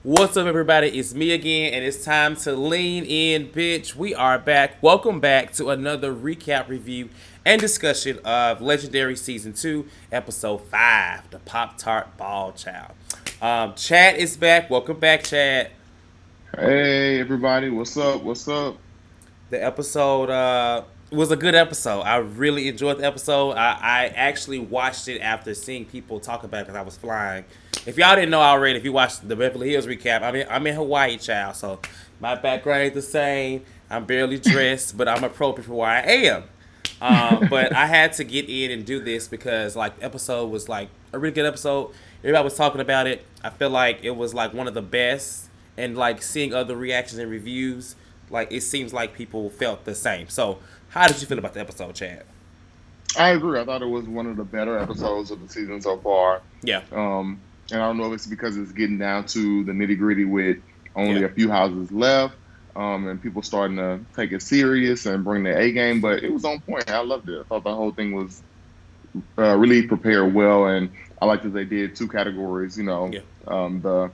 What's up, everybody? It's me again, and it's time to lean in, bitch. We are back. Welcome back to another recap, review, and discussion of Legendary Season 2, Episode 5, the Pop Tart Ball Child. Chad is back. Welcome back, Chad. Hey everybody, what's up? What's up? The episode was a good episode. I really enjoyed the episode. I actually watched it after seeing people talk about it because I was flying. If y'all didn't know already, if you watched the Beverly Hills recap, I'm in Hawaii, child. So my background ain't the same. I'm barely dressed, but I'm appropriate for where I am. But I had to get in and do this because like the episode was like a really good episode. Everybody was talking about it. I feel like it was like one of the best, and like seeing other reactions and reviews, like it seems like people felt the same. So, how did you feel about the episode, Chad? I agree. I thought it was one of the better episodes of the season so far. Yeah, And I don't know if it's because it's getting down to the nitty gritty with only yeah, a few houses left, and people starting to take it serious and bring their A game. But it was on point. I loved it. I thought the whole thing was really prepared well, and I liked that they did two categories. yeah, The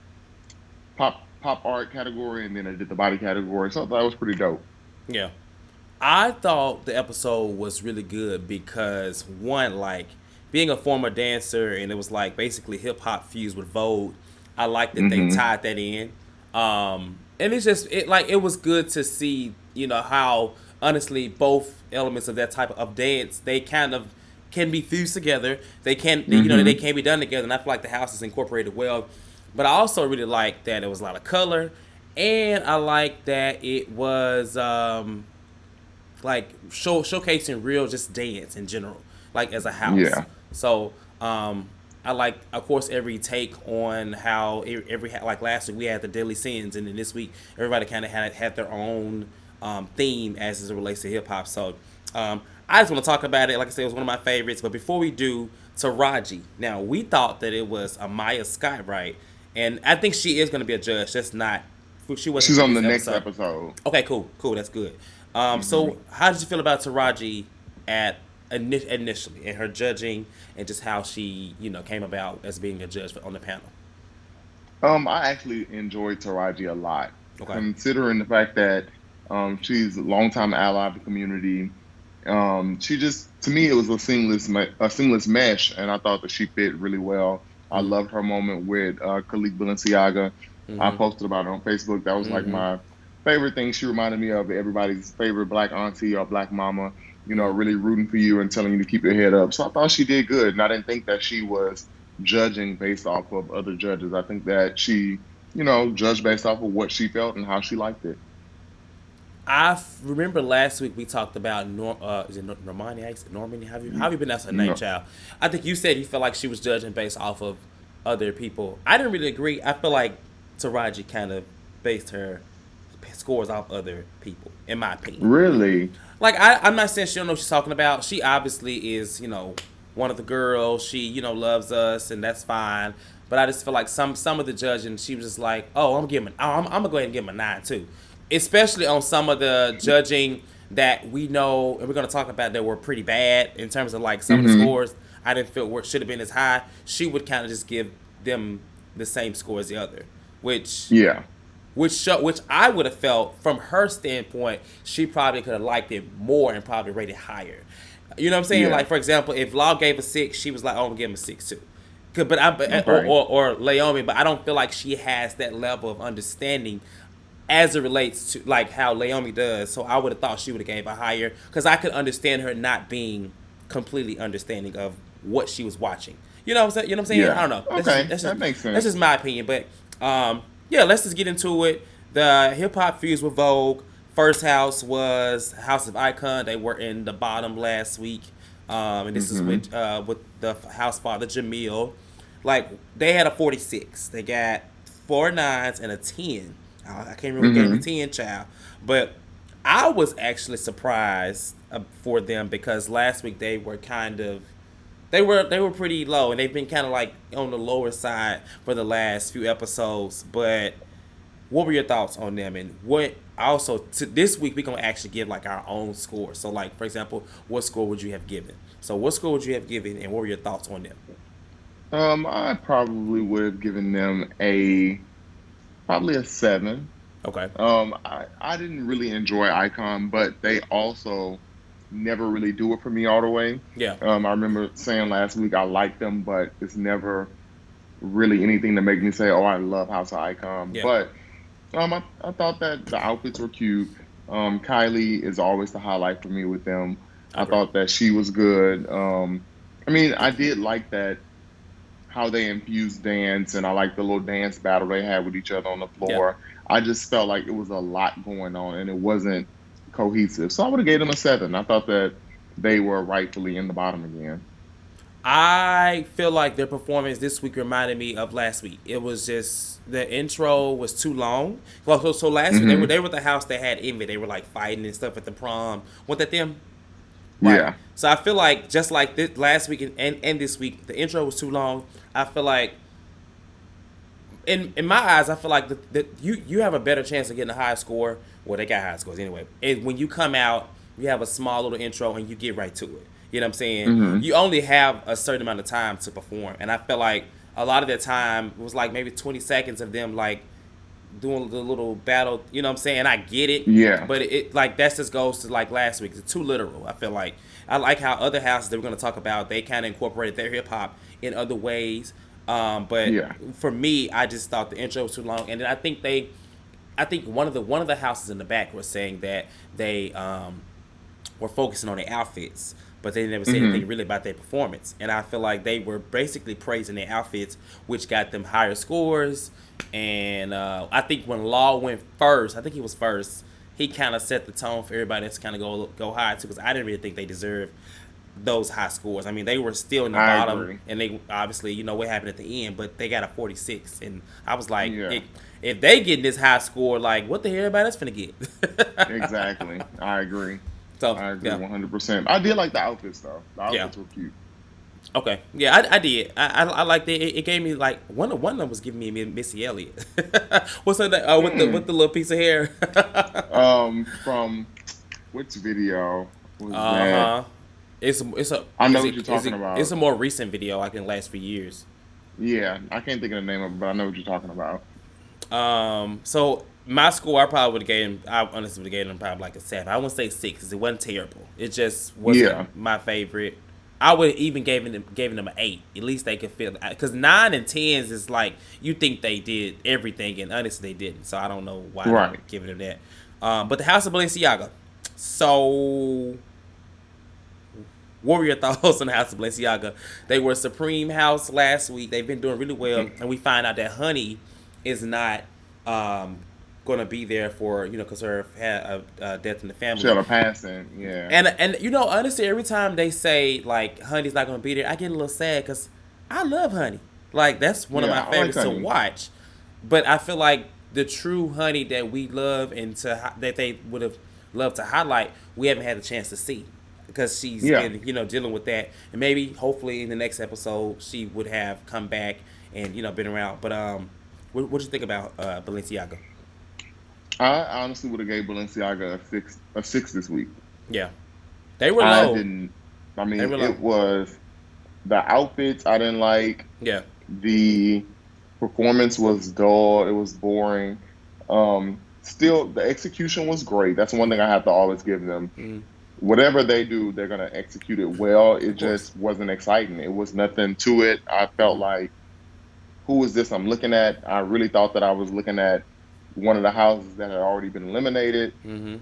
pop art category, and then they did the body category. So I thought it was pretty dope. yeah. I thought the episode was really good because one, like being a former dancer, and it was like basically hip hop fused with Vogue. I like that they Hmm. tied that in, and it's just it was good to see how honestly both elements of that type of dance they kind of can be fused together. They can they Hmm. can be done together, and I feel like the house is incorporated well. But I also really like that it was a lot of color, and I like that it was like showcasing real just dance in general, like as a house. Yeah. So I like, of course, every take on how every like last week we had the deadly sins, and then this week everybody kind of had their own theme as it relates to hip hop. So I just want to talk about it. Like I said, it was one of my favorites. But before we do, Taraji. Now we thought that it was Amaya Scott, right? And I think she is going to be a judge. That's not. She wasn't She's for on the this next episode. episode. Okay, cool, cool. That's good. Hmm. So how did you feel about Taraji at initially and her judging and just how she came about as being a judge on the panel? I actually enjoyed Taraji a lot, Okay. considering the fact that she's a longtime ally of the community. She just, to me, it was a seamless mesh, and I thought that she fit really well. I Mm. loved her moment with Khalik Balenciaga. I Mhm. posted about it on Facebook. That was like Mhm. my favorite thing. She reminded me of everybody's favorite black auntie or black mama. Mhm. Really rooting for you and telling you to keep your head up. So I thought she did good, and I didn't think that she was judging based off of other judges. I think that she, judged based off of what she felt and how she liked it. Remember last week we talked about is it Normani? Normani? Have you been that's her name, No, child? I think you said you felt like she was judging based off of other people. I didn't really agree. I feel like Taraji kind of based her scores off other people, in my opinion. really. Like I'm not saying she don't know what she's talking about. She obviously is, one of the girls. She, loves us, and that's fine. But I just feel like some of the judging, she was just like, oh, I'm gonna go ahead and give him a 9 too, especially on some of the judging that we know and we're gonna talk about that were pretty bad in terms of like some of the Hmm. scores. I didn't feel should have been as high. She would kind of just give them the same score as the other, which Yeah. which I would have felt from her standpoint, she probably could have liked it more and probably rated higher. You know what I'm saying? Yeah. Like for example, if Law gave a 6, she was like, "Oh, I'm gonna give him a 6 too." But Okay. or Laomi, but I don't feel like she has that level of understanding as it relates to like how Laomi does. So I would have thought she would have gave a higher because I could understand her not being completely understanding of what she was watching. You know what I'm saying? You know what I'm saying? I Yeah. don't know. Okay. That makes That's just sense. my opinion. But yeah, let's just get into it. The hip hop fused with Vogue. First house was House of Icon. They were in the bottom last week, and this is Hmm. with the house father Jamil. Like they had a 46. They got four nines and a 10. I can't remember who gave the Hmm. 10 child, but I was actually surprised for them because last week they were kind of they were pretty low, and they've been kind of like on the lower side for the last few episodes. But what were your thoughts on them, and what also to this week we're gonna actually give like our own score. So like for example, what score would you have given? So what score would you have given, and what were your thoughts on them? I probably would have given them probably a 7. Okay. I didn't really enjoy Icon, but they also never really do it for me all the way. Yeah. I remember saying last week I like them, but it's never really anything to make me say, "Oh, I love House of Icon." Yeah. But I thought that the outfits were cute. Kylie is always the highlight for me with them. I I agree. thought that she was good. I mean, I did like that how they infused dance, and I like the little dance battle they had with each other on the Yeah. floor. I just felt like it was a lot going on, and it wasn't cohesive. So I would have gave them a 7. I thought that they were rightfully in the bottom again. I feel like their performance this week reminded me of last week. It was just the intro was too long. Well, so last week Hmm. they were the house that had envy. They were like fighting and stuff at the prom. Was that them? Right. Yeah, So I feel like just like this last week and this week, the intro was too long. I feel like in my eyes, I feel like you have a better chance of getting a high score. Well, they got high scores anyway. And when you come out, you have a small little intro and you get right to it. You know what I'm saying? hmm, You only have a certain amount of time to perform, and I feel like a lot of that time was like maybe 20 seconds of them like doing the little battle. You know what I'm saying? I get it, yeah, but it like that just goes to like last week. It's too literal. I feel like I like how other houses that we're gonna talk about they kind of incorporated their hip hop in other ways. But yeah. for me, I just thought the intro was too long, and then I think one of the houses in the back was saying that they were focusing on their outfits, but they never said anything Hmm. really about their performance. And I feel like they were basically praising their outfits, which got them higher scores. And I think when Law went first, I think he was first. He kind of set the tone for everybody else to kind of go high too, because I didn't really think they deserved those high scores. I mean, they were still in the I bottom, agree. and they obviously what happened at the end, but they got a 46, and I was like, Yeah, if they getting this high score, like what the hell everybody else finna get? exactly. I agree. So I agree yeah, 100%. I did like the outfits though. The yeah. outfits were cute. Okay, yeah, I did. I liked it. It gave me like one of them was giving me Missy Elliott. What's her name? With Mm. the little piece of hair. From which video was Uh that? huh. It's a I know is what you're it is talking it it's about. a more recent video. I can last for years. Yeah, I can't think of the name of it, but I know what you're talking about. So my score, I probably would have gave him. I honestly would have gave him probably like a 7. I wouldn't say 6 because it wasn't terrible. It just wasn't Yeah, my favorite. I would even gave them an 8. At least they could feel because 9 and 10s is like you think they did everything and honestly they didn't. So I don't know why they're right. giving them that. But the House of Balenciaga. So what were your thoughts on the House of Balenciaga? They were Supreme House last week. They've been doing really well, and we find out that Honey is not um, going to be there for because her had a death in the family. Shut up, passing. Yeah, And honestly, every time they say like Honey's not going to be there, I get a little sad because I love Honey. Like that's one of yeah. my I like favorites to Honey. watch. But I feel like the true Honey that we love and that they would have loved to highlight, we haven't had the chance to see because she's Yeah. been dealing with that, and maybe hopefully in the next episode she would have come back and been around. But what do you think about Balenciaga? I honestly would have gave Balenciaga a six this week. Yeah, they were I low. didn't. I They mean, were low. it was the outfits I didn't like. Yeah. The performance was dull. It was boring. Still, the execution was great. That's one thing I have to always give them. Mm, Whatever they do, they're gonna execute it well. It of course. just wasn't exciting. It was nothing to it. I felt Mm, like, who is this I'm looking at? I really thought that I was looking at one of the houses that had already been eliminated, mm-hmm.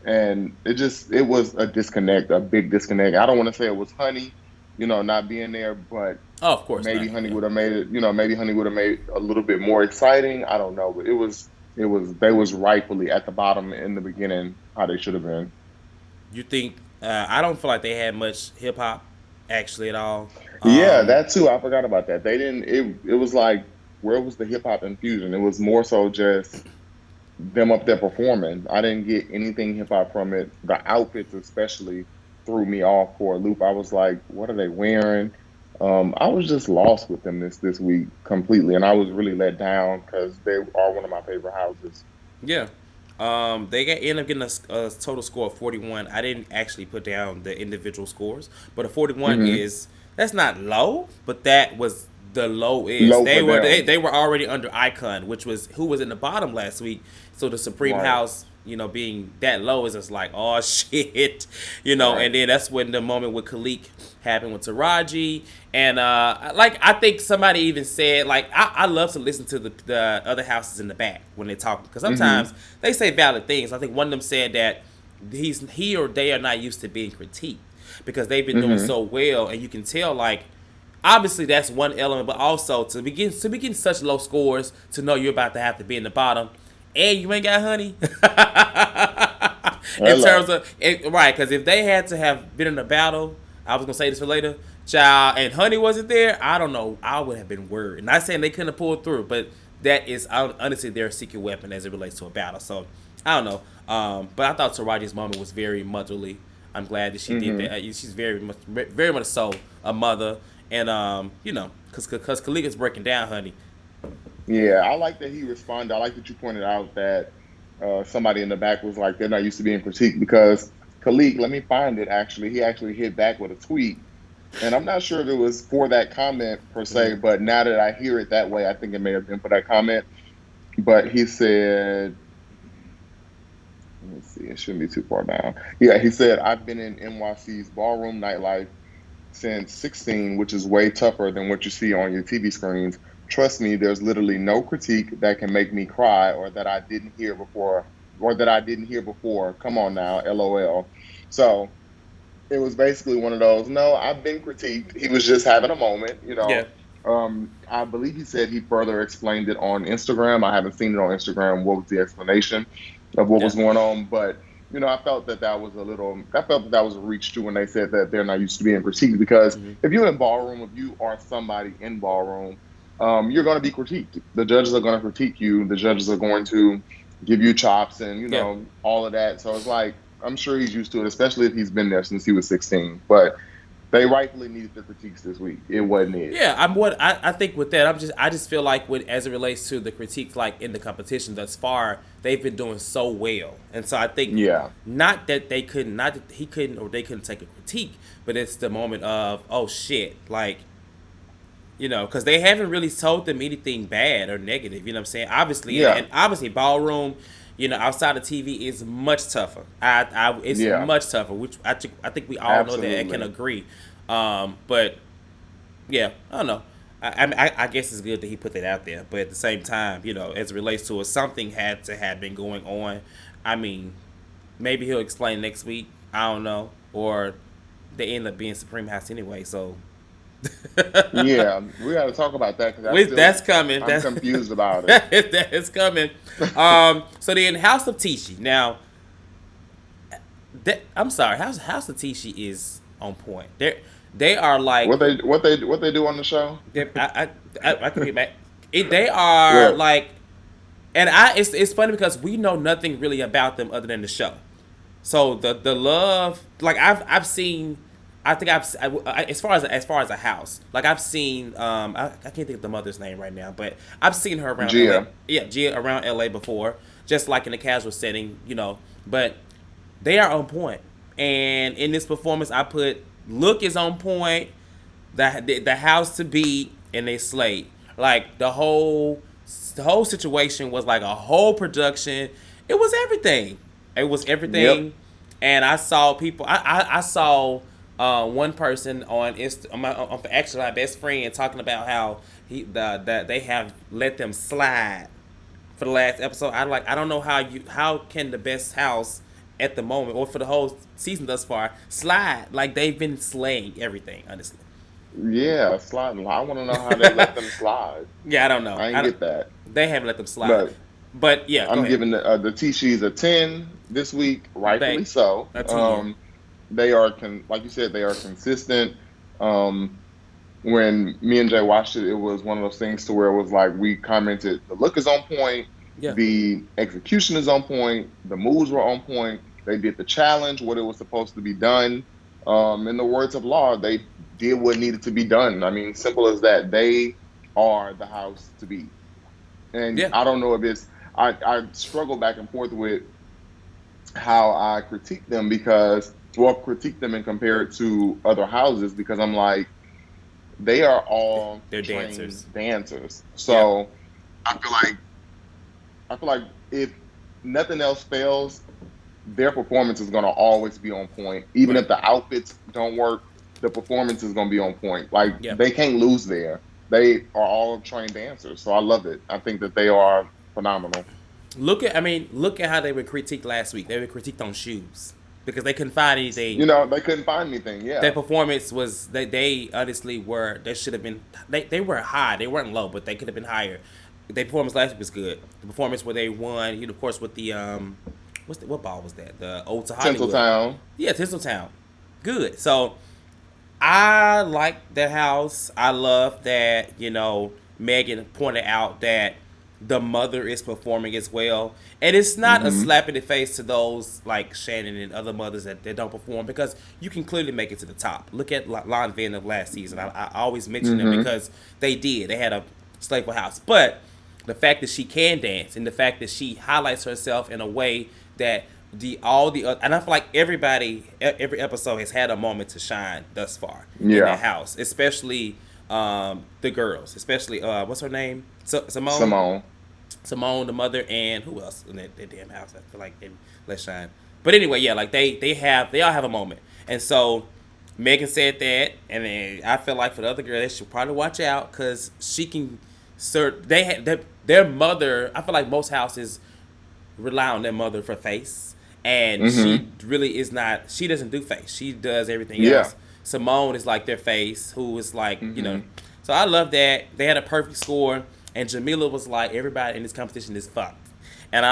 and it was a disconnect, a big disconnect. I don't want to say it was Honey, not being there, but Oh, of course maybe not. Honey Yeah. would have made it. Maybe Honey would have made it a little bit more exciting. I don't know, but it was they was rightfully at the bottom in the beginning how they should have been. You think? I don't feel like they had much hip hop actually at all. Yeah, Um, that too. I forgot about that. They didn't. It was like, where was the hip hop infusion? It was more so just them up there performing. I didn't get anything hip hop from it. The outfits especially threw me off for a loop. I was like, what are they wearing? I was just lost with them this week completely, and I was really let down because they are one of my favorite houses. yeah. They end up getting a total score of 41. I didn't actually put down the individual scores, but a 41 Hmm. is that's not low, but that was the low is. Low They for were them. they were already under Icon, which was who was in the bottom last week. So the Supreme Right. House, being that low is just like, oh shit, Right. And then that's when the moment with Khalik happened with Taraji, and like I think somebody even said like I love to listen to the other houses in the back when they talk because Mm-hmm. sometimes they say valid things. I think one of them said that he or they are not used to being critiqued because they've been doing Mm-hmm. so well, and you can tell like obviously that's one element, but also to begin such low scores to know you're about to have to be in the bottom, and you ain't got honey. In terms Hello. of it, right, because if they had to have been in a battle, I was gonna say this for later, child, and honey wasn't there, I don't know, I would have been worried. Not saying they couldn't have pulled through, but that is honestly their secret weapon as it relates to a battle. So I don't know, but I thought Taraji's moment was very motherly. I'm glad that she did Mm-hmm. that. She's very much so a mother, and because Khaliq is breaking down, honey. Yeah, I like that he responded. I like that you pointed out that somebody in the back was like, they're not used to being critiqued because Khalik, let me find it actually. He actually hit back with a tweet. And I'm not sure if it was for that comment per se, Mm. but now that I hear it that way, I think it may have been for that comment. But he said, let me see, it shouldn't be too far down. Yeah, he said, I've been in NYC's ballroom nightlife since 16, which is way tougher than what you see on your TV screens. Trust me, there's literally no critique that can make me cry or that I didn't hear before. Come on now, LOL. So it was basically one of those, no, I've been critiqued. He was just having a moment, you Yeah, know. I believe he said he further explained it on Instagram. I haven't seen it on Instagram. What was the explanation of what yeah, was going on? But I felt that I felt that that was a reach too when they said that they're not used to being critiqued because hmm if you're in ballroom, if you are somebody in ballroom, you're going to be critiqued. The judges are going to critique you. The judges are going to give you chops and yeah. all of that. So it's like I'm sure he's used to it, especially if he's been there since he was 16. But they rightfully needed the critiques this week. It wasn't it. Yeah, I think with that, I just feel like as it relates to the critiques like in the competition thus far, they've been doing so well, and so I think Yeah, not that he couldn't or they couldn't take a critique, but it's the moment of oh shit, like because they haven't really told them anything bad or negative. You know what I'm saying? Obviously, and, yeah, and obviously, ballroom, outside of TV is much tougher. It's yeah, much tougher, which I think we all know that and can absolutely. agree. But yeah, I don't know. I guess it's good that he put that out there, but at the same time, as it relates to it, something had to have been going on. I mean, maybe he'll explain next week. I don't know, or they end up being Supreme House anyway. So Yeah, we got to talk about that because that's coming. I'm confused about it. That is coming. So then House of Tishi. Now, I'm sorry, House of Tishi is on point. They are like What they do on the show? I can get back. They are Look, like, and it's funny because we know nothing really about them other than the show. So the love, like I've seen, I think as far as a house, like I've seen, I can't think of the mother's name right now, but I've seen her around L.A. Gia. Yeah, Gia around L.A. before, just like in a casual setting, But they are on point, and in this performance, I put look is on point, the house to beat, and they slayed. Like the whole situation was like a whole production. It was everything. It was Yep. everything, and I saw people. I saw one person on actually my best friend talking about how that they have let them slide for the last episode. I don't know how can the best house at the moment or for the whole season thus far slide like they've been slaying everything honestly. Yeah, sliding. I want to know how they let them slide. Yeah, I don't know. I ain't get that. They haven't let them slide, But but yeah, go I'm ahead. giving the T-Shees a 10 this week, rightfully Thank so. a 10. They are like you said, they are consistent. Um, when me and Jay watched it, it was one of those things to where it was like we commented, the look is on point, Yeah, the execution is on point, the moves were on point. They did the challenge, what it was supposed to be done. In the words of law, they did what needed to be done. I mean, simple as that. They are the house to beat. And yeah, I don't know if I struggle back and forth with how I critique them critique them and compare it to other houses because I'm like, they are all They're trained dancers. dancers. Yep. So I feel like if nothing else fails, their performance is going to always be on point. Even Right. if the outfits don't work, the performance is going to be on point. Like Yep. they can't lose there. They are all trained dancers, so I love it. I think that they are phenomenal. Look at how they were critiqued last week. They were critiqued on shoes because they couldn't find anything. You know, they couldn't find anything. Their Yeah. performance was they honestly were they should have been they were high. They weren't low, but they could have been higher. Their performance last week was good. The performance where they won, of course, with the what ball was that? The Ode to Hollywood. Tinseltown. Yeah, Tinseltown. Good. So I like the house. I love that, Megan pointed out that the mother is performing as well. And it's not a Hmm. slap in the face to those like Shannon and other mothers that don't perform because you can clearly make it to the top. Look at Lon Venn of last season. I always mention them Hmm. because they did. They had a slaveful house. But the fact that she can dance and the fact that she highlights herself in a way that and I feel like every episode has had a moment to shine thus far in that Yeah. house, especially the girls, especially what's her name, Simone. Simone. Simone, the mother, and who else in that damn house? I feel like they let shine. But anyway, yeah, like they all have a moment, and so Megan said that, and then I feel like for the other girl, they should probably watch out because she can. Sir, they had their mother. I feel like most houses rely on their mother for face, and Hmm. she really is not. She doesn't do face. She does everything Yeah. else. Simone is like their face, who is like Hmm. So I love that they had a perfect score, and Jamila was like everybody in this competition is fucked, and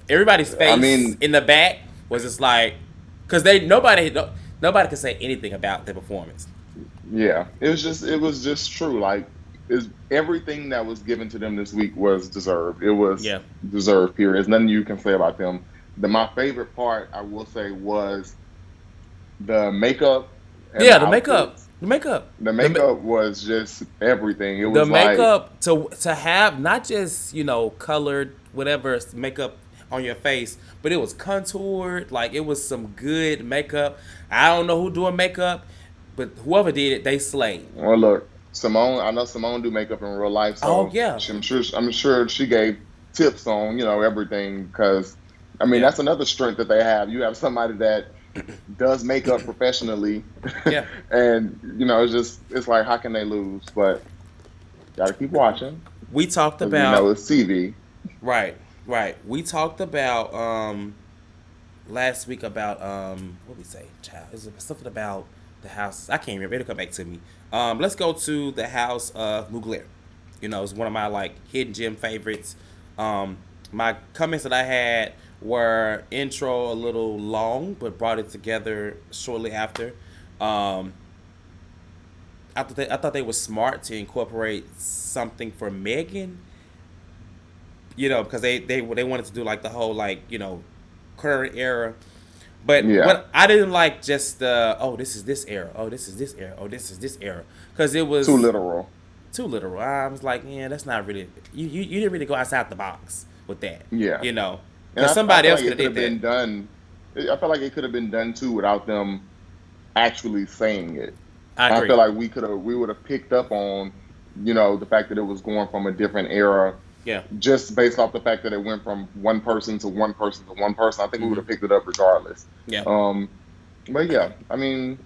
everybody's I face mean, in the back was just like because nobody could say anything about their performance. yeah. It was just true. Like, is everything that was given to them this week was deserved. It was Yeah, deserved. Period. There's nothing you can say about them. My favorite part, I will say, was the makeup and yeah, the the makeup, outfits. the makeup, The the ma- makeup was just everything. It the was like, makeup to have not just colored whatever makeup on your face, but it was contoured. Like it was some good makeup. I don't know who doing makeup, but whoever did it, they slayed. well, look, Simone. I know Simone do makeup in real life, Oh so yeah, I'm sure she gave tips on everything. Because I mean, yeah, that's another strength that they have. You have somebody that does makeup professionally, yeah. and it's like, how can they lose? But gotta keep watching We talked because we know about it's TV. right, right. We talked about last week about what we say, child. Is it something about the house? I can't remember. It'll come back to me. Let's go to the house of Mugler. It's one of my like hidden gem favorites. My comments that I had were intro a little long, but brought it together shortly after. Um, I thought they were smart to incorporate something for Megan. Because they wanted to do like the whole like current era. But Yeah, what I didn't like just the this is this era, this is this era, this is this era, because it too was literal. too literal. I was like, yeah, that's not really you didn't really go outside the box with that, Yeah, and because I somebody feel else like could it have could did have that. been done. I feel like it could have been done too without them actually saying it. I I agree. feel like we would have picked up on, the fact that it was going from a different era, Yeah. just based off the fact that it went from one person to one person to one person. I think we would Hmm. have picked it up regardless. Yeah. Um, but yeah, I mean,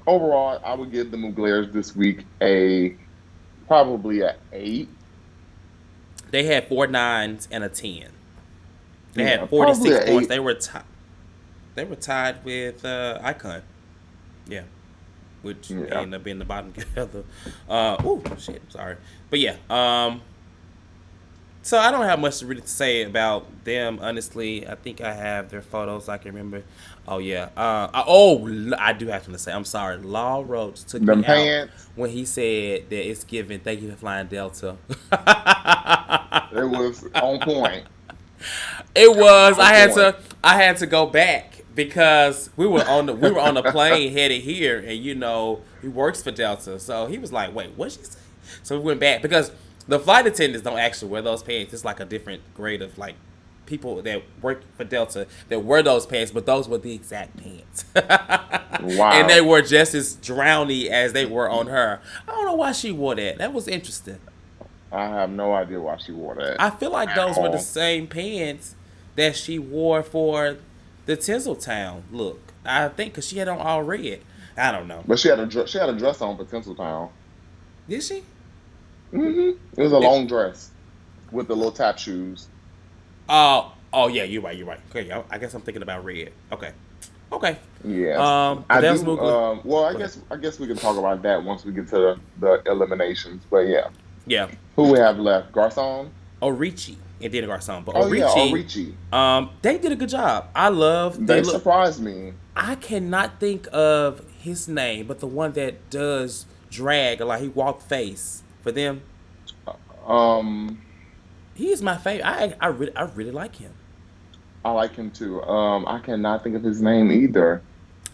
overall, I would give the Mugglers this week probably a 8. They had 4 9s and a 10. They had Yeah, probably 46 a points. 8. They were tied with Icon. Yeah. Which they Yeah. ended up being the bottom together. Shit. Sorry. But yeah. So I don't have much really to say about them. Honestly, I think I have their photos. I can remember. Oh yeah. I do have something to say. I'm sorry. Law Roach took Them me out pants, when he said that it's given. Thank you for flying Delta. it was on point. It It was was. on I had point. to. I had to go back because we were on the plane headed here, and he works for Delta, so he was like, "Wait, what she say?" So we went back because the flight attendants don't actually wear those pants. It's like a different grade of like people that worked for Delta that wore those pants, but those were the exact pants, and they Wow. were just as drowny as they were on her. I don't know why she wore that. That was interesting. I have no idea why she wore that I feel like at those were the all. same pants that she wore for the Tinseltown look. I think because she had on all red. I don't know. But she had a dress on for Tinseltown. Did she? It was a It, long dress with the little tap shoes. oh yeah, you're right. You're right. Okay, I guess I'm thinking about red. Okay, okay. Yes, But I that was do. Moogly. Well, Go ahead. I guess we can talk about that once we get to the eliminations. But yeah, Yeah, who we have left? Garcon. Orichi and Dina Garcon, but Oh yeah, Orichi, Orichi. they did a good job. I love they They look. surprised me. I cannot think of his name, but the one that does drag, like he walk face for them. Um, He is my favorite. I really like him. I like him too. I cannot think of his name either.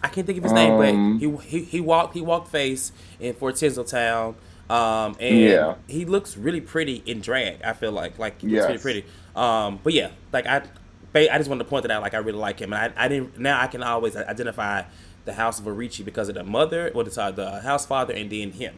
I can't think of his name, but Um, he walked face in Fort Tinseltown, and yeah, he looks really pretty in drag. I feel like he looks really yes, pretty. But yeah, like I just wanted to point that out. Like I really like him, and I didn't. Now I can always identify the House of Arichi because of the mother, or the house father, and then him.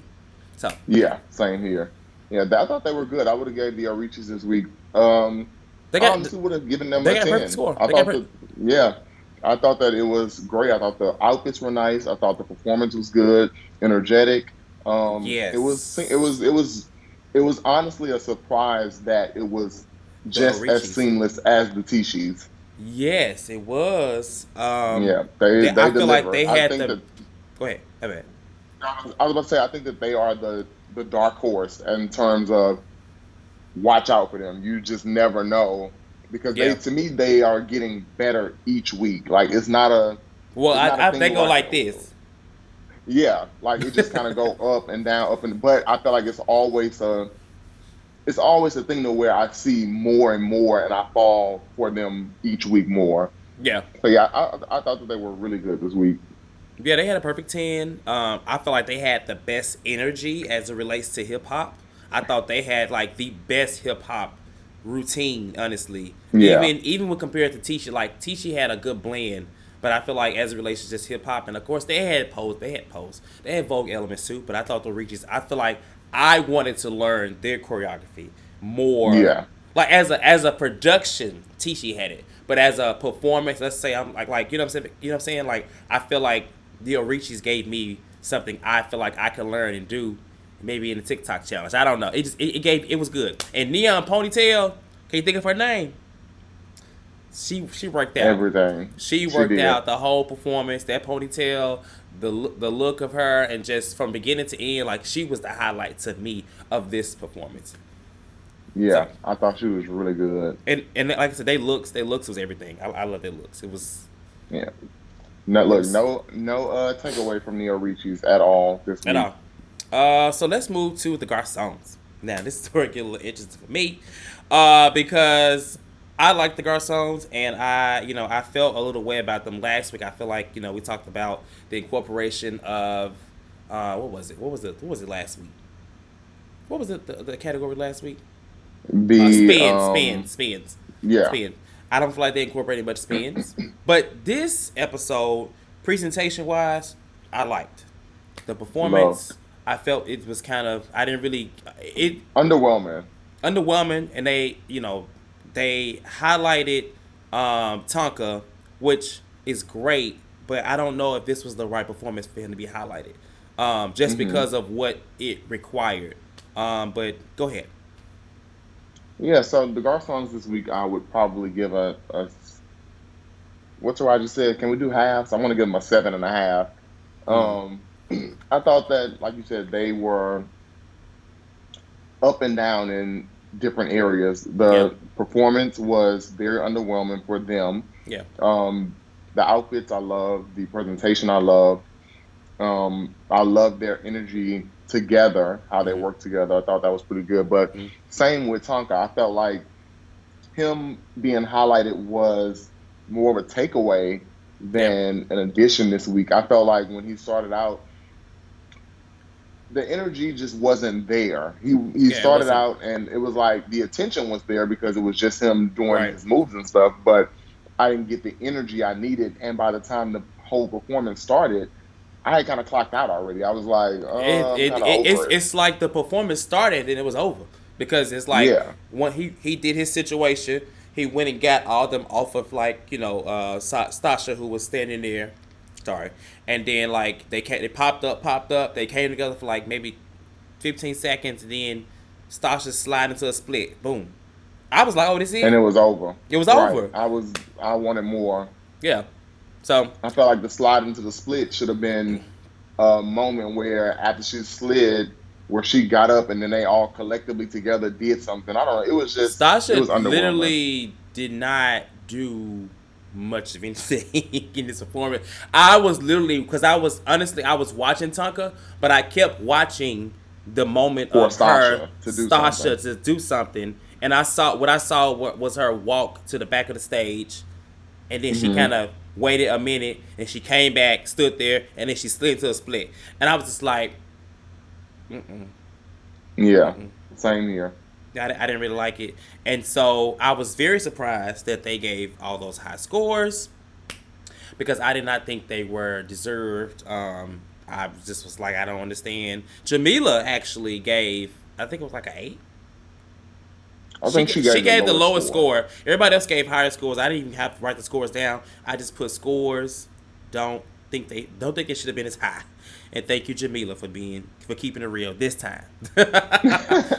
So yeah, same here. Yeah, I thought they were good. I would have gave the Orichis this week. Um, they I got honestly would have given them they a got a perfect 10. score. I They got thought perfect. that, yeah, I thought that it was great. I thought the outfits were nice. I thought the performance was good, energetic. Yes, It was honestly a surprise that it was the just as Arichis. seamless as the Tishis. Yes, it was. Yeah, I they feel like deliver. they I had think the. that Go ahead. I bet. I was about to say I think that they are the dark horse in terms of watch out for them. You just never know because Yeah. to me they are getting better each week. Like Well, it's not a they thing go like like this. yeah, like it just kind of go up and down, up and. But I feel like it's always a thing to where I see more and more, and I fall for them each week more. Yeah. So yeah, I thought that they were really good this week. Yeah, they had a perfect 10. I feel like they had the best energy as it relates to hip hop. I thought they had like the best hip hop routine, honestly. Yeah, Even when compared to Tisha, like Tisha had a good blend, but I feel like as it relates to just hip hop, and of course they had Vogue elements too. But I thought the reaches, I feel like I wanted to learn their choreography more. yeah, Like as a production, Tisha had it, but as a performance, let's say I'm like you know what I'm saying. You know what I'm saying? Like I feel like the Orichis gave me something I feel like I can learn and do maybe in the TikTok challenge. I don't know. It was good. And Neon Ponytail, can you think of her name? She worked out. everything She she worked did. out the whole performance, that ponytail, the look of her, and just from beginning to end, like she was the highlight to me of this performance. So Yeah, I thought she was really good. and like I said, they looks was everything. I love their looks. Yeah. No, It look, was no takeaway from Neo Ricci's at all this at week. all. So let's move to the Garcons. Now this is where it get a little interesting for me, because I like the Garcons, and I felt a little way about them last week. I feel like we talked about the incorporation of, what was it? What was it last week? What was it the category last week? The yeah, Spins. I don't feel like they incorporated much spins, but this episode, presentation wise, I liked the performance. loved. I felt it was kind of I didn't really it Underwhelming. underwhelming, and they highlighted Tonka, which is great, but I don't know if this was the right performance for him to be highlighted, just Hmm. because of what it required. But go ahead. Yeah, so the Garcons this week, I would probably give a what's what I just said. Can we do halves? I want to give them a 7.5. Mm, Um, I thought that, like you said, they were up and down in different areas. yeah, The performance was very underwhelming for them. yeah, Um, the outfits I love, the presentation I love. I love their energy together, how they mm-hmm, work together. I thought that was pretty good. But mm-hmm, same with Tonka. I felt like him being highlighted was more of a takeaway yeah, than an addition this week. I felt like when he started out, the energy just wasn't there. He Yeah, it started wasn't out and it was like the attention was there because it was just him doing right. his moves and stuff, but I didn't get the energy I needed. And by the time the whole performance started, I had kind of clocked out already. I was like, I'm kind of over it. It's like the performance started and it was over because it's like Yeah. when he did his situation, he went and got all them off of like Stasha who was standing there, sorry, and then like they popped up, they came together for like maybe 15 seconds, and then Stasha slid into a split, boom. I was like, oh, this is And it. it was over. It was Right. over. I wanted more. Yeah. So I felt like the slide into the split should have been a moment where after she slid, where she got up and then they all collectively together did something. I don't know. It Stasha was underwhelming. literally did not do much of anything in this performance. I was literally because I was watching Tonka, but I kept watching the moment For of her Sasha to do something. Stasha to do something, and I saw was her walk to the back of the stage, and then she kind Hmm. of waited a minute, and she came back, stood there, and then she slid into a split, and I was just like, mm-mm, Yeah. mm-mm. Same here. I didn't really like it. And so I was very surprised that they gave all those high scores because I did not think they were deserved. I just was like, I don't understand. Jamila actually gave, I think it was like an 8. I think she She gave the gave the lowest lowest score. score. Everybody else gave higher scores. I didn't even have to write the scores down. I just put scores. Don't think it should have been as high. And thank you, Jamila, for keeping it real this time.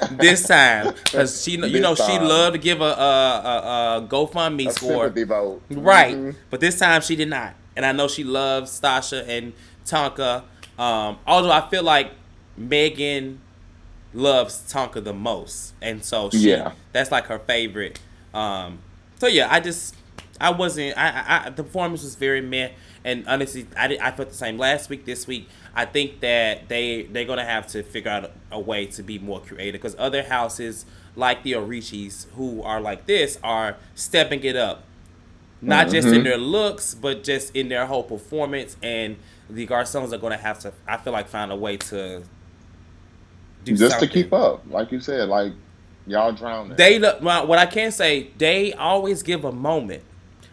This time, because This she time, loved to give a GoFundMe a score, sympathy vote. right? Hmm. But this time she did not, and I know she loves Stasha and Tonka. Although I feel like Megan loves Tonka the most, and so Yeah. that's like her favorite. So yeah, I wasn't the performance was very meh, and honestly I felt the same last week. This week I think that they're gonna have to figure out a way to be more creative because other houses like the Orichis who are like this are stepping it up, not just in Hmm. their looks but just in their whole performance, and the Garcons are gonna have to I feel like find a way to do Just to something. keep up, like you said, like y'all drowning. They look. Well, what I can say, they always give a moment,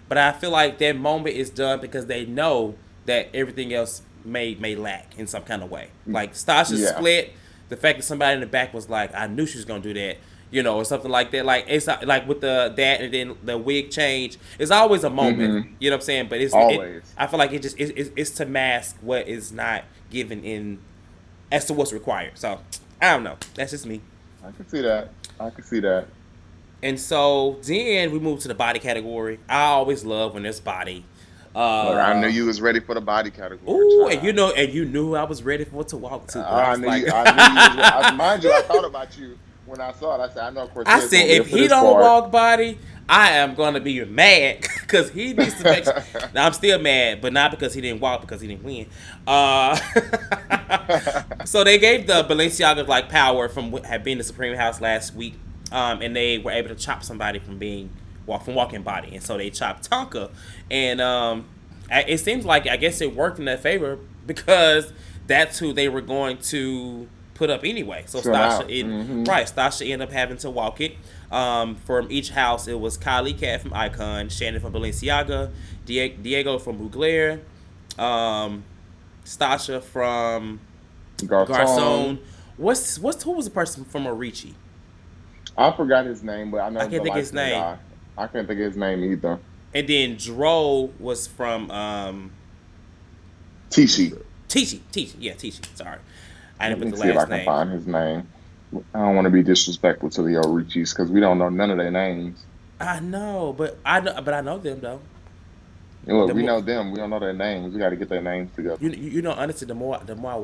but I feel like that moment is done because they know that everything else may lack in some kind of way. Like Stasha's Yeah. split, the fact that somebody in the back was like, "I knew she was gonna do that," or something like that. Like it's not, like with that and then the wig change. It's always a moment. Hmm. You know what I'm saying? But it. Always. I feel like it's to mask what is not given in as to what's required. So I don't know. That's just me. I can see that. I can see that. And so then we move to the body category. I always love when there's body. Look, I knew Uh, you was ready for the body category, ooh, and child. you knew I was ready for it to walk to, because I I was knew like, you. I knew you was. Mind you, I thought about you when I saw it. I said, I know I Cortez said gonna if live for he this don't part. walk body, I am gonna be mad because he needs to make. Now I'm still mad, but not because he didn't walk, because he didn't win. Uh, so they gave the Balenciaga like power from had been the Supreme House last week, and they were able to chop somebody from walking body, and so they chopped Tonka, and it seems like I guess it worked in their favor because that's who they were going to put up anyway. So Chill out. Stasha ended up having to walk it. From each house, it was Kylie Cat from Icon, Shannon from Balenciaga, Diego from Mugler, um, Stasha from Garcon. Garcon. Who was the person from Orichi? I forgot his name, but I I know can't the think of light his skinned name. guy. I can't think of his name either. And then Dro was from Tishi. Tichi. Yeah, Tichi. Sorry, I Let didn't me put the see if I last can name. find his name. I don't want to be disrespectful to the Orichis because we don't know none of their names. I know, but I know them though. Look, The we more, know them. We don't know their names. We got to get their names together. honestly, the more I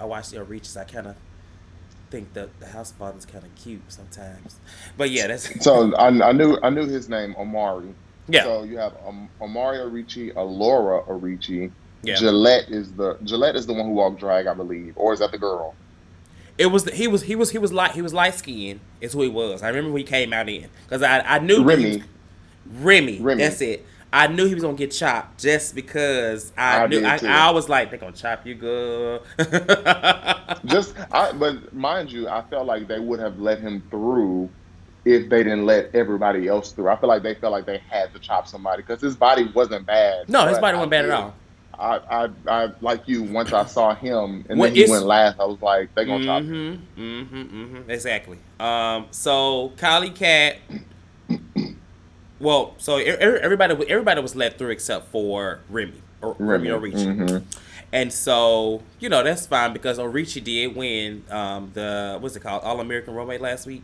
watch the Reaches, I kind of think that the house father's kind of cute sometimes. But yeah, that's So I knew his name, Omari. yeah, So you have Omari Orichi, Alora Orichi. yeah. Gillette is the one who walked drag, I believe, or is that the girl? It was he was light skinned is who he was. I remember when he came out in because I knew that he was Remy. Remy. That's Remy. it. I knew he was gonna get chopped just because I I knew did I too. was like they're gonna chop you good. But mind you, I felt like they would have let him through if they didn't let everybody else through. I feel like they felt like they had to chop somebody because his body wasn't bad, No, his but body wasn't bad at all. I like you. Once I saw him and then What he went it's last, I was like, they gonna chop him. mm-hmm, mm-hmm, mm-hmm, exactly. So Kylie Cat. Well, so everybody was let through except for Remy or Remy Remy. Orichi, Hmm. and so that's fine because Orichi did win the what's it called All American Roommate last week.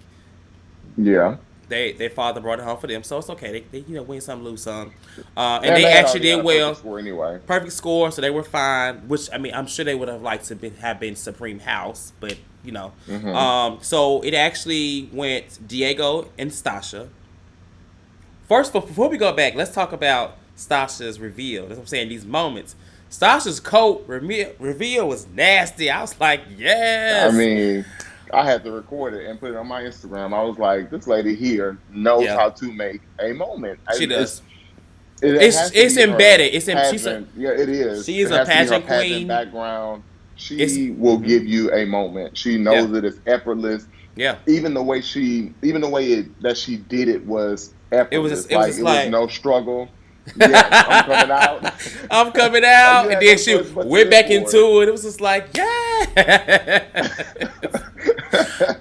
Yeah, Their father brought it home for them, so it's okay. They win some, lose some, and and they they had actually already had did a perfect well. score anyway. Perfect score, so they were fine. Which I mean, I'm sure they would have liked to have been Supreme House, but you know. Hmm. So it actually went Diego and Stasha. First, before we go back, let's talk about Stasha's reveal. That's what I'm saying. These moments, Stasha's coat reveal was nasty. I was like, I yes, mean, I had to record it and put it on my Instagram. I was like, this lady here knows yeah, how to make a moment. she does. It It's has to it's be her embedded. pageant. Yeah, it is. She is It a has to be her pageant pageant queen. background. It's She will give you a moment. She yeah, knows it is effortless. yeah. Even the way that she did it was effortless. It was Like just it was like no struggle. Yes, I'm coming out. I'm coming Like out, you and had then no she choice but to went live back for it. into it. It was just like, yeah.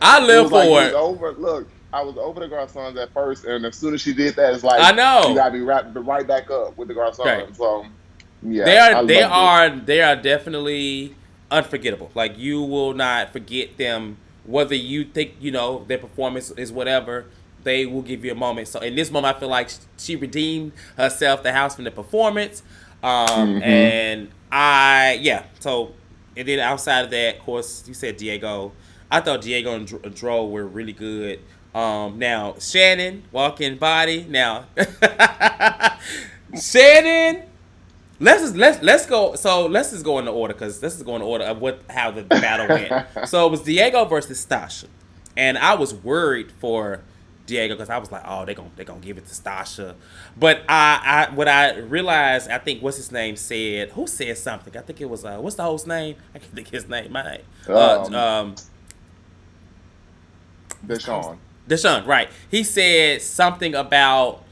I It live was like it for was it. over. Look, I was over the garçons at first, and as soon as she did that, it's like I you know. gotta be right back up with the Okay. garçons. So They yeah, are I they loved it. are they are definitely unforgettable. Like you will not forget them whether you think, their performance is whatever. They will give you a moment. So in this moment I feel like she redeemed herself, the house, from the performance. Hmm. And I yeah, so and then outside of that, of course, you said Diego. I thought Diego and Dro were really good. Now Shannon, walk-in body. Now Shannon, let's go. So let's just go in the order because this is going in order of how the battle went. So it was Diego versus Stasha, and I was worried for Diego because I was like, oh, they gonna give it to Stasha. But what I realized, I think what's his name said. Who said something? I think it was what's the host's name? I can't think his name. My um, what's the host? Deshaun. Deshaun, right? He said something about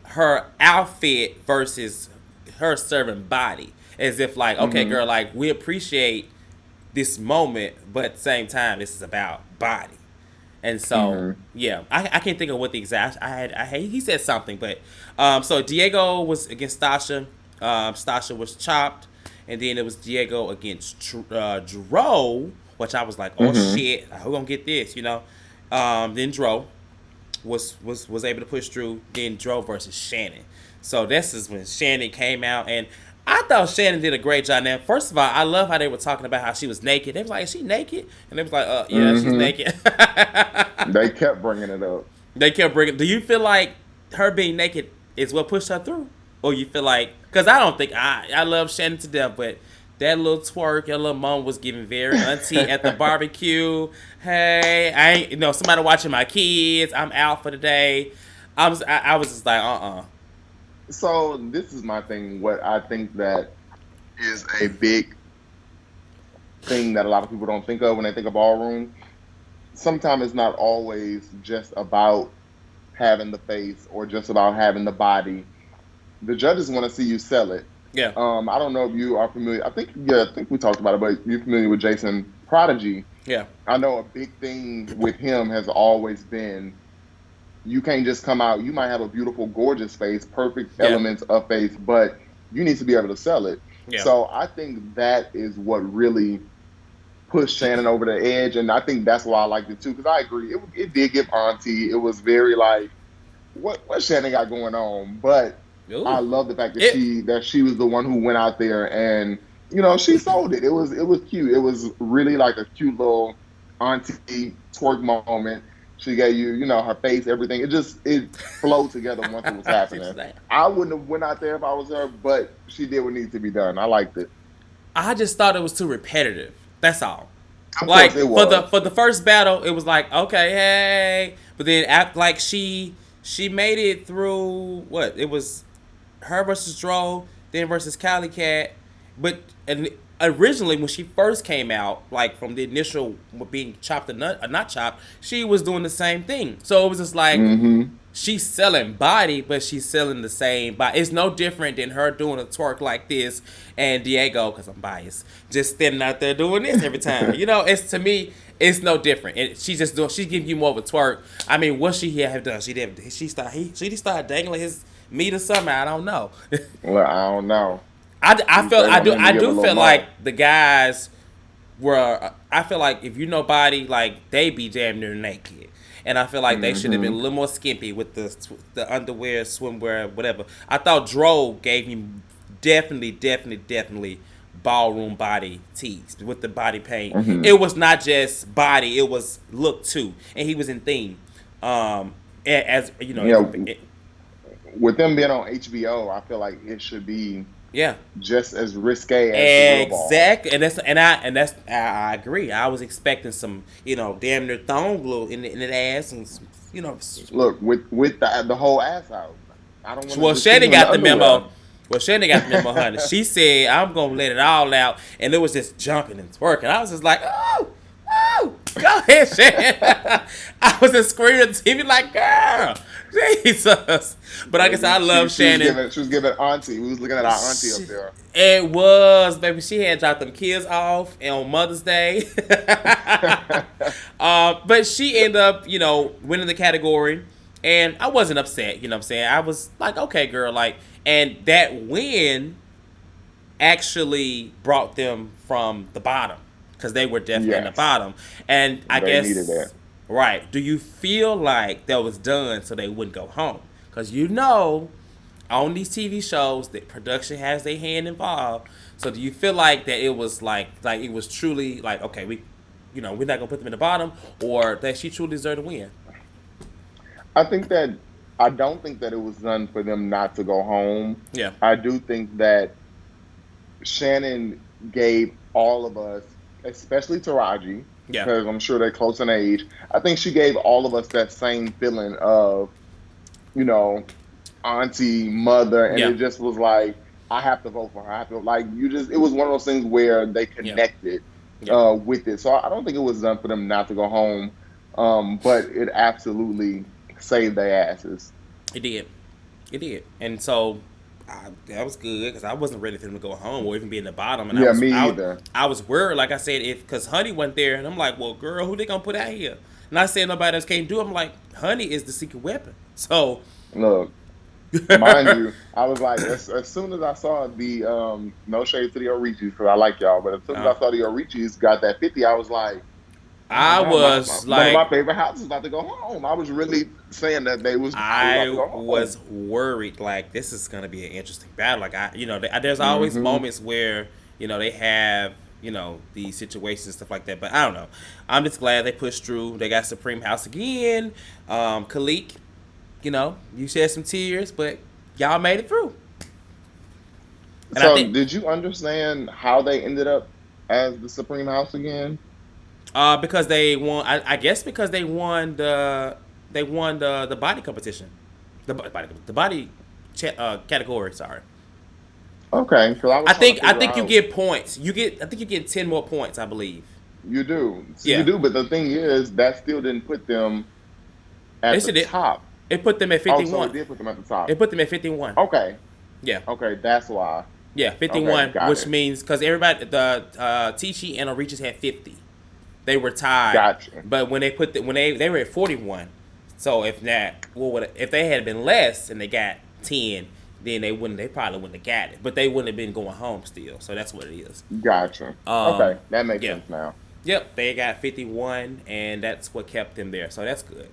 her outfit versus her serving body, as if like, okay, Hmm. girl, like we appreciate this moment, but at the same time, this is about body. And so, Hmm. yeah, I can't think of what the exact I had he said something, but so Diego was against Stasha. Stasha was chopped, and then it was Diego against Dro, which I was like, oh Hmm. shit, who gonna get this, then Dro was able to push through. Then Dro versus Shannon. So this is when Shannon came out, and I thought Shannon did a great job. Now, first of all, I love how they were talking about how she was naked. They was like, "Is she naked?" And they was like, yeah, she's Hmm. naked." They kept bringing it up. They kept bringing. Do you feel like her being naked is what pushed her through, or you feel like? Because I don't think I love Shannon to death, but that little twerk, your little mom was giving very auntie at the barbecue. Hey, I ain't somebody watching my kids. I'm out for the day. I was just like So this is my thing. What I think that is a big thing that a lot of people don't think of when they think of ballroom. Sometimes it's not always just about having the face or just about having the body. The judges want to see you sell it. yeah, I don't know if you are familiar. I think we talked about it, but you're familiar with Jason Prodigy. yeah, I know a big thing with him has always been you can't just come out. You might have a beautiful, gorgeous face, perfect yeah, elements of face, but you need to be able to sell it. yeah. So I think that is what really pushed Shannon over the edge, and I think that's why I liked it too. Because I agree, it did give Auntie. It was very like what Shannon got going on, but I Ooh, love the fact that it. she was the one who went out there and she sold it. It was cute. It was really like a cute little auntie twerk moment. She gave her face, everything. It flowed together once it was happening. I wouldn't have went out there if I was her, but she did what needed to be done. I liked it. I just thought it was too repetitive. That's all. Of course, Like it for the was. for the first battle, it was like okay, hey, but then like she made it through what it was. her versus Dro, then versus Cali Cat. But and originally when she first came out, like from the initial being chopped and not chopped, she was doing the same thing. So it was just like Mm-hmm. she's selling body, but she's selling the same body. It's no different than her doing a twerk like this and Diego, because I'm biased, just standing out there doing this every time. You know, it's to me, it's no different. She's just doing. She's giving you more of a twerk. I mean, what she have done? She did. She started dangling his meat or something. I don't know. Well, I don't know. I You felt say want him to I give a do little feel more. like the guys were. I feel like if you know body, like they be damn near naked, and I feel like they should have been a Mm-hmm. little more skimpy with the underwear, swimwear, whatever. I thought Dro gave me definitely ballroom body tees with the body paint. Mm-hmm. It was not just body; it was look too, and he was in theme. As you know, Yeah, with them being on HBO, I feel like it should be yeah. just as risque as the real ball. Exactly, I agree. I was expecting some, damn near thong glue in the ass and some, Look, with the whole ass out. I don't want to well, just see Shannon him in the got the underwear. memo. Well, Shannon got the memo, honey. She said, "I'm gonna let it all out," and it was just jumping and twerking. I was just like, "Oh, oh, go ahead, Shannon." I was just screaming at the TV like, "Girl, Jesus!" But like I said, I love Shannon. She was giving auntie. We was looking at our auntie up there. It was, baby. She had dropped them kids off on Mother's Day. But she ended up, winning the category. And I wasn't upset, you know what I'm saying? I was like, okay, girl. Like, and that win actually brought them from the bottom because they were definitely in the Yes, bottom. And I they needed guess, that. right. Do you feel like that was done so they wouldn't go home? Because on these TV shows that production has their hand involved. So do you feel like that it was like it was truly like, okay, we're not gonna put them in the bottom, or that she truly deserved to win? I think that I don't think that it was done for them not to go home. Yeah, I do think that Shannon gave all of us, especially Taraji, yeah, because I'm sure they're close in age. I think she gave all of us that same feeling of, you know, auntie, mother, and yeah, it just was like, I have to vote for her. I have to like you just. It was one of those things where they yeah, connected yeah. with it. So I don't think it was done for them not to go home, but it absolutely saved their asses. It did, it did, and so. That was good because I wasn't ready for them to go home or even be in the bottom, and Yeah, me either. I was worried, like I said, if because Honey went there, and I'm like, well, girl, who they gonna put out here? Not saying nobody else can't do it. I'm like, Honey is the secret weapon, so Look, mind you, I was like, as soon as I saw the no shade to the Orichis because I like y'all, but as soon as uh, I saw the Orichis got that 50, I was like, oh my I god, was one of like, my favorite houses about to go home. I was really saying that I was about to I go home. was worried, like this is gonna be an interesting battle. Like there's always Hmm. moments where they have these situations and stuff like that. But I don't know. I'm just glad they pushed through. They got Supreme House again. Khalik, you shed some tears, but y'all made it through. And I So, think did you understand how they ended up as the Supreme House again? because they won, I guess because they won the body competition, the body category. Sorry. Okay, because I was trying to I figure think you out. get points. I think you get 10 more points. I believe. You do, so you Yeah, do, but the thing is, that still didn't put them they at the should it. top. It put them at Oh, so it 51. did put them at the top. It put them at 51. Okay, Yeah, okay, that's why. yeah, Okay, 51. got Which it. means because everybody the Tichi and Orichis had 50. They were tied, Gotcha. but when they were at 41. So if they had been less and they got 10, then they probably wouldn't have got it. But they wouldn't have been going home still. So that's what it is. Gotcha. Um, Okay, that makes yeah. sense now. Yep, they got 51, and that's what kept them there. So that's good.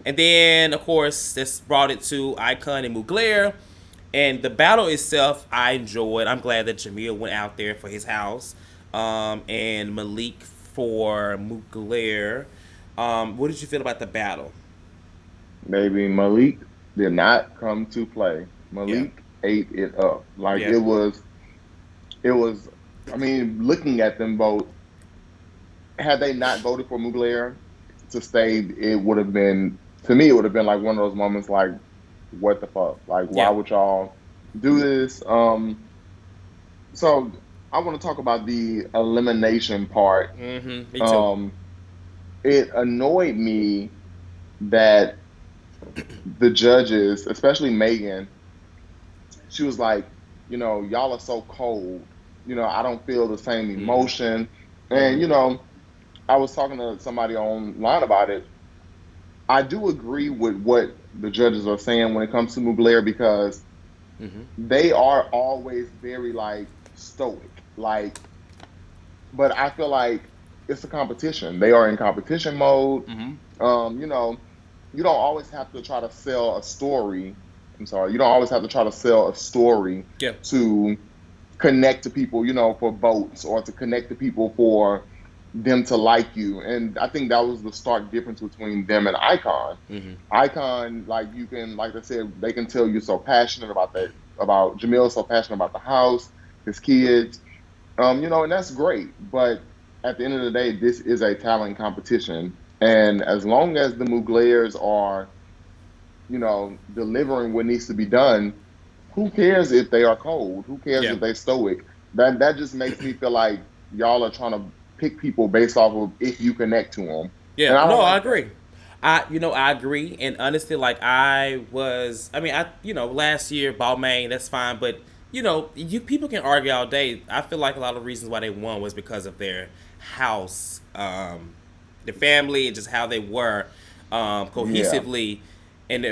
And then, of course, this brought it to Icon and Mugler. And the battle itself, I enjoyed. I'm glad that Jamil went out there for his house. And Malik for Mugler. What did you feel about the battle? Baby, Malik did not come to play. Yeah. Malik ate it up. Like Yeah. it was. I mean, looking at them both, had they not voted for Mugler to stay, it would have been to me. It would have been like one of those moments, like what the fuck? Like, why Yeah. would y'all do this? So I want to talk about the elimination part. Me too. Um, it annoyed me that the judges, especially Megan, she was like, y'all are so cold. I don't feel the same Mm-hmm. emotion. And, Mm-hmm. I was talking to somebody online about it. I do agree with what the judges are saying when it comes to Mugler because Mm-hmm. they are always very like stoic. Like, but I feel like it's a competition. They are in competition mode. Mm-hmm. You know, you don't always have to try to sell a story. I'm sorry, you don't always have to try to sell a story Yeah. to connect to people, for votes or to connect to people for them to like you. And I think that was the stark difference between them and Icon. Mm-hmm. Icon, like you can, like I said, they can tell you're so passionate about that, about Jamil, so passionate about the house, his kids, and that's great. But at the end of the day, this is a talent competition. And as long as the Muglers are, delivering what needs to be done, who cares if they are cold? Who cares Yeah. if they're stoic? That just makes me feel like y'all are trying to pick people based off of if you connect to them, and Yeah. I don't No, I like that. agree. I agree. And honestly, like I mean, last year, Balmain, that's fine. But, you people can argue all day. I feel like a lot of reasons why they won was because of their house, their family, and just how they were Yeah, cohesively. And,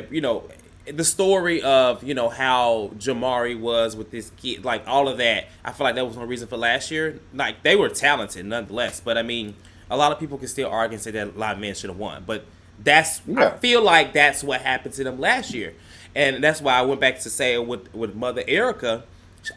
the story of, how Jamari was with this kid, like all of that. I feel like that was one reason for last year. Like, they were talented nonetheless. But, I mean, a lot of people can still argue and say that a lot of men should have won. But I yeah, feel like that's what happened to them last year. And that's why I went back to say with Mother Erica,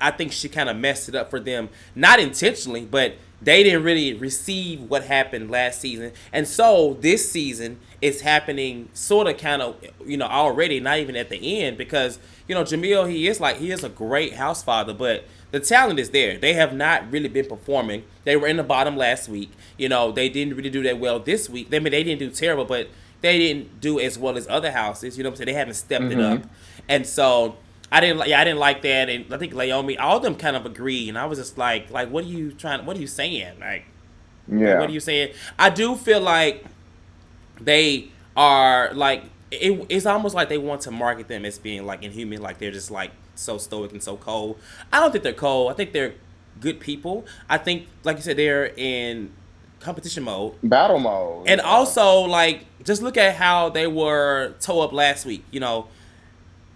I think she kind of messed it up for them, not intentionally, but they didn't really receive what happened last season. And so this season it's happening sort of kind of, already, not even at the end, because, Jamil, he is a great house father, but the talent is there. They have not really been performing. They were in the bottom last week. They didn't really do that well this week. They didn't do terrible, but they didn't do as well as other houses. You know what I'm saying? They haven't stepped it up. hmm And so I didn't like that, and I think Laomi, all of them kind of agreed, and I was just like, what are you saying? Like, what are yeah, you saying? I do feel like they are like it's almost like they want to market them as being like inhuman, like they're just like so stoic and so cold. I don't think they're cold. I think they're good people. I think, like you said, they're in competition mode. battle mode. And Yeah, also, like, just look at how they were toe up last week.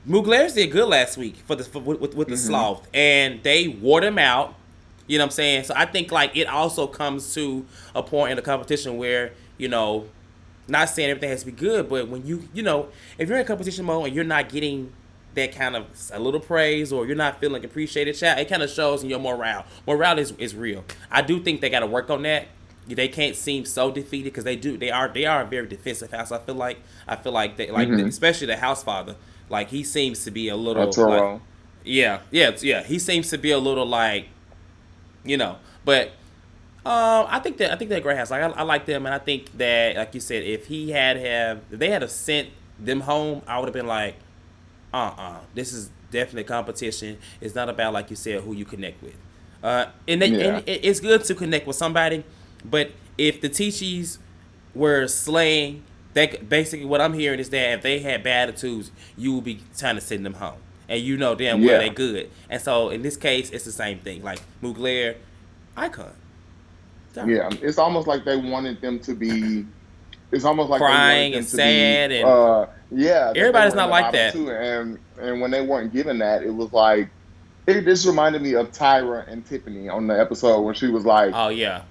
Mugler's did good last week with the hmm sloth, and they wore them out. You know what I'm saying? So I think like it also comes to a point in the competition where not saying everything has to be good, but when if you're in competition mode and you're not getting that kind of a little praise or you're not feeling appreciated, chat, it kind of shows in your morale. Morale is real. I do think they got to work on that. They can't seem so defeated because they are a very defensive house. I feel like they like hmm especially the house father. Like he seems to be a little like Toro. yeah. He seems to be a little like you know. But I think they're a great house. Like I like them, and I think that, like you said, if they had have sent them home, I would have been like, this is definitely competition. It's not about, like you said, who you connect with. And Yeah, it's good to connect with somebody, but if the teachees were slaying, that basically what I'm hearing is that if they had bad attitudes, you would be trying to send them home, and you know damn well they yeah, good. And so in this case, it's the same thing. Like Mugler, Icon, sorry, yeah. It's almost like they wanted them to be. It's almost like they wanted crying and them to be. sad, and Yeah, that they everybody's were in not the like bottom that. two, and when they weren't given that, it was like it just reminded me of Tyra and Tiffany on the episode when she was like, Oh yeah,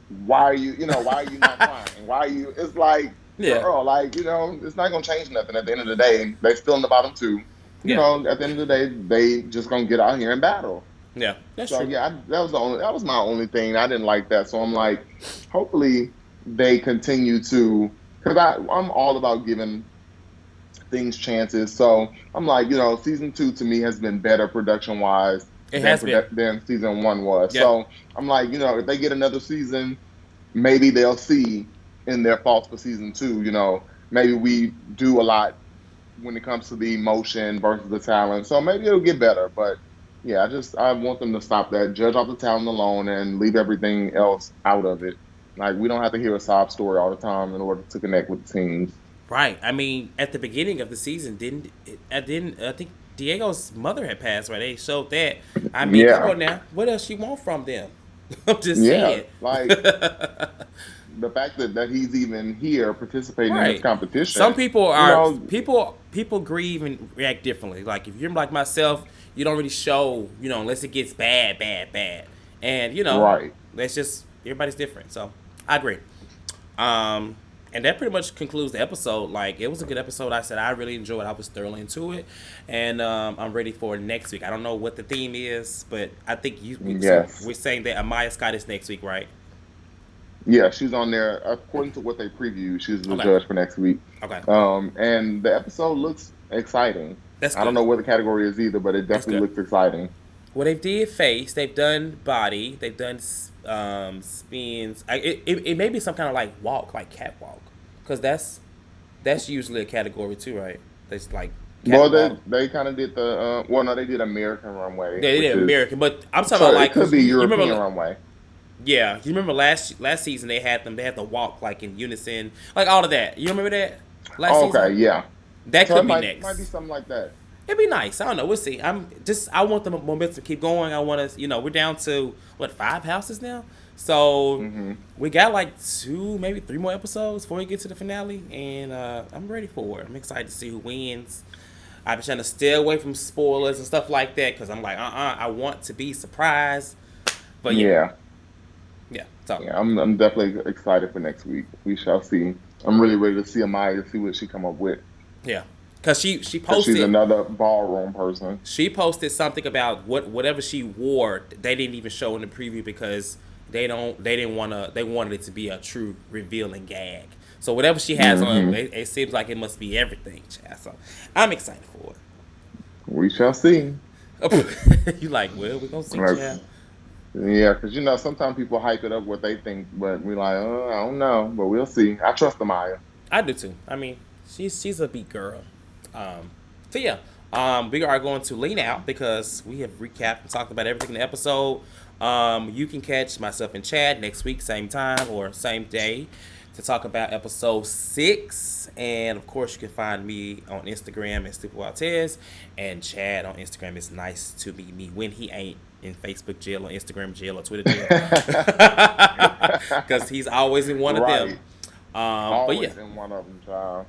why are you, why are you not crying? Why are you? It's like, yeah, girl, like, it's not gonna change nothing. At the end of the day, they still in the bottom two. yeah, At the end of the day, they just gonna get out here and battle. yeah. That's So true. yeah, that was my only thing. I didn't like that. So I'm like, hopefully they continue to, because I'm all about giving things chances. So I'm like, season two to me has been better production wise It has been. than season one was. Yeah, So I'm like, if they get another season, maybe they'll see in their faults for season two. Maybe we do a lot when it comes to the emotion versus the talent. So maybe it'll get better. But yeah, I want them to stop that, judge off the talent alone, and leave everything else out of it. Like we don't have to hear a sob story all the time in order to connect with the teams. Right. I mean, at the beginning of the season, I think Diego's mother had passed. Right. They showed that. I mean, come Yeah, on now. What else you want from them? I'm just yeah. saying. Like the fact that he's even here participating in this Right. Some competition, people you are know, people grieve and react differently. Like if you're like myself, you don't really show, unless it gets bad, bad, bad. And right. that's just everybody's different. So I agree. Um and that pretty much concludes the episode. Like it was a good episode. I said I really enjoyed it. I was thoroughly into it. And I'm ready for next week. I don't know what the theme is, but I think so Yes. we're saying that Amaya Scott is next week, right? Yeah, she's on there. According to what they previewed, she's the Okay. judge for next week. Okay. And the episode looks exciting. That's I don't good. know what the category is either, but it That's definitely good. looks exciting. Well, they did face. They've done body. They've done spins. It may be some kind of like walk, like catwalk, because that's usually a category too, right? That's like Well, catwalk. they kind of did the well, no, they did American Runway, They which did is American, but I'm talking so about it like could because be you European remember, Runway. yeah, you remember last season they had them. They had to walk like in unison, like all of that. You remember that last Oh, season? okay, yeah. That So it could be might be next. something like that. It'd be nice. I don't know. We'll see. I want the momentum to keep going. I want to. We're down to what, 5 houses now. So Hmm. we got like two, maybe three more episodes before we get to the finale, and I'm ready for it. I'm excited to see who wins. I've been trying to stay away from spoilers and stuff like that because I'm like, I want to be surprised. But yeah, Yeah, yeah. So yeah. I'm definitely excited for next week. We shall see. I'm really ready to see Amaya to see what she come up with yeah, because she because she's posted another ballroom person. She posted something about whatever she wore. They didn't even show in the preview because they didn't wanna they wanted it to be a true revealing gag. So whatever she has on, Hmm. it seems like it must be everything, Chad. So I'm excited for We shall see. it. You like, well, we're gonna see, Let's, Chad. yeah, because sometimes people hype it up what they think, but we like, I don't know, but we'll see. I trust Amaya. I do too. I mean, she's a big girl. So yeah, we are going to lean out because we have recapped and talked about everything in the episode. You can catch myself and Chad next week, same time or same day, to talk about episode 6. And of course, you can find me on Instagram at Stupid Waltez, and Chad on Instagram is nice to meet me when he ain't in Facebook jail or Instagram jail or Twitter jail, because he's always in one of them. Right. But yeah. Always in one of them, child.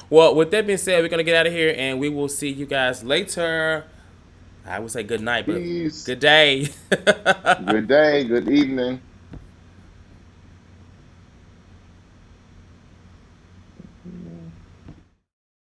Well, with that being said, we're gonna get out of here, and we will see you guys later. I would say good night, but Peace. good day. Good day, good evening.